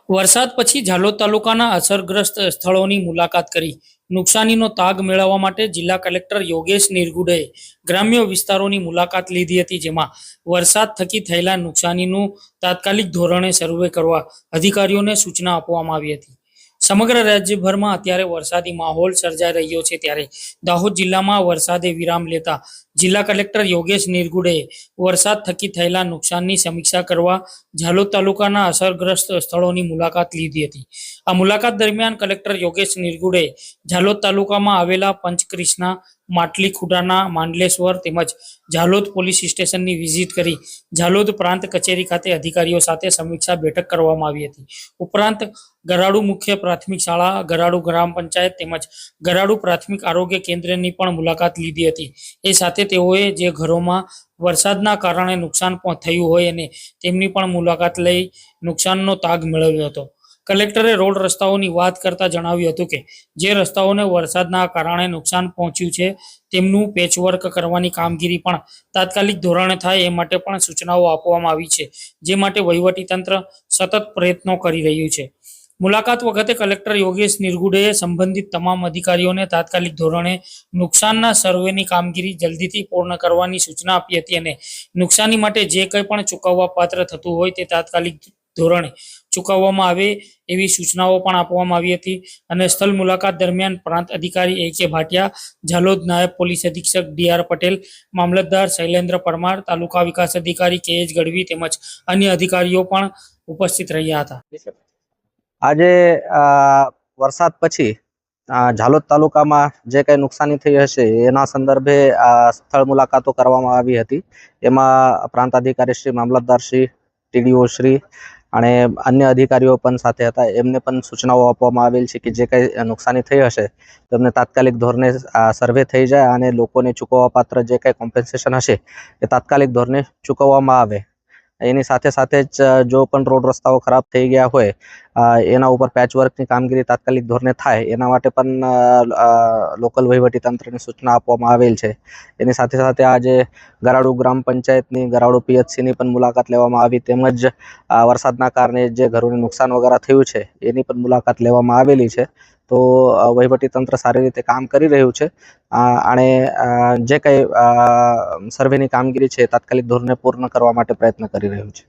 વરસાદ પછી ઝાલોદ તાલુકાના અસરગ્રસ્ત સ્થળોની મુલાકાત કરી નુકસાનીનો તાગ મેળવવા માટે જિલ્લા કલેક્ટર યોગેશ નિરગુડેએ ગ્રામ્ય વિસ્તારોની મુલાકાત લીધી હતી, જેમાં વરસાદ થકી થયેલા નુકસાનીનું તાત્કાલિક ધોરણે સર્વે કરવા અધિકારીઓને સૂચના આપવામાં આવી હતી। સમગ્ર રાજ્યભરમાં અત્યારે વરસાદી માહોલ સર્જાઈ રહ્યો છે, ત્યારે દાહોદ જિલ્લામાં વરસાદે વિરામ લેતા જિલ્લા કલેક્ટર યોગેશ નિરગુડેએ વરસાદ થકી થયેલા નુકસાનની સમીક્ષા કરવા ઝાલોદ તાલુકાના અસરગ્રસ્ત સ્થળોની મુલાકાત લીધી હતી। આ મુલાકાત દરમિયાન કલેક્ટર યોગેશ નિરગુડેએ ઝાલોદ તાલુકામાં આવેલા પંચક્રિષ્ના, માટલી ખુડાના, માંડલેશ્વર તેમજ ઝાલોદ પોલીસ સ્ટેશનની વિઝિટ કરી ઝાલોદ પ્રાંત કચેરી ખાતે અધિકારીઓ સાથે સમીક્ષા બેઠક કરવામાં આવી હતી। ઉપરાંત ગરાડુ મુખ્ય પ્રાથમિક શાળા, ગરાડુ ગ્રામ પંચાયત તેમજ ગરાડુ પ્રાથમિક આરોગ્ય કેન્દ્રની પણ મુલાકાત લીધી હતી। એ સાથે તેઓએ જે ઘરોમાં વરસાદના કારણે નુકસાન થયું હોય અને તેમની પણ મુલાકાત લઈ નુકસાનનો તાગ મેળવ્યો હતો। કલેક્ટરે રોડ રસ્તાઓની વાત કરતા જણાવ્યું હતું કે જે રસ્તાઓને વરસાદના કારણે નુકસાન પહોંચ્યું છે તેમનું પેચવર્ક કરવાની કામગીરી પણ તાત્કાલિક ધોરણે થાય એ માટે પણ સૂચનાઓ આપવામાં આવી છે, જે માટે વહીવટીતંત્ર સતત પ્રયત્નો કરી રહ્યું છે। મુલાકાત વખતે કલેક્ટર યોગેશ નિરગુડેએ સંબંધિત તમામ અધિકારીઓને તાત્કાલિક ધોરણે નુકસાનના સર્વેની કામગીરી જલ્દીથી પૂર્ણ કરવાની સૂચના આપી હતી અને નુકસાની માટે જે કંઈ પણ ચૂકવવા પાત્ર થતું હોય તે તાત્કાલિક ધોરણે ચૂકવવામાં આવે એવી સૂચનાઓ પણ આપવામાં આવી હતી। અને સ્થળ મુલાકાત દરમિયાન પ્રાંત અધિકારી A.K. ભાટિયા, ઝાલોદ નાયબ પોલીસ અધિક્ષક D.R. પટેલ, મામલતદાર શૈલેન્દ્ર પરમાર, તાલુકા વિકાસ અધિકારી K.H. ગઢવી તેમજ અન્ય અધિકારીઓ પણ ઉપસ્થિત રહ્યા હતા। આજે વરસાદ પછી ઝાલોદ તાલુકામાં જે કંઈ નુકસાની થઈ હશે એના સંદર્ભે સ્થળ મુલાકાતો કરવામાં આવી હતી। એમાં પ્રાંત અધિકારી શ્રી, મામલતદાર શ્રી, TDO શ્રી અને અન્ય અધિકારીઓ પણ સાથે હતા। એમને પણ સૂચનાઓ આપવામાં આવેલ છે કે જે કંઈ નુકસાની થઈ હશે તેમને તાત્કાલિક ધોરણે સર્વે થઈ જાય અને લોકોને ચૂકવવા પાત્ર જે કંઈ કોમ્પન્સેશન હશે એ તાત્કાલિક ધોરણે ચૂકવવામાં આવે। એની સાથે સાથે જ જો પણ રોડ રસ્તાઓ ખરાબ થઈ ગયા હોય એના ઉપર પેચવર્કની કામગીરી તાત્કાલિક ધોરણે થાય એના માટે પણ લોકલ વહીવટીતંત્રને સૂચના આપવામાં આવેલ છે। એની સાથે સાથે આજે ગરાડુ ગ્રામ પંચાયતની, ગરાડુ PHCની પણ મુલાકાત લેવામાં આવી, તેમજ વરસાદના કારણે જે ઘરોને નુકસાન વગેરે થયું છે એની પણ મુલાકાત લેવામાં આવેલી છે। તો વહીવટીતંત્ર સારી રીતે કામ કરી રહ્યું છે અને જે કંઈ સર્વેની કામગીરી છે તાત્કાલિક ધોરણે પૂર્ણ કરવા માટે પ્રયત્ન કરી રહ્યું છે।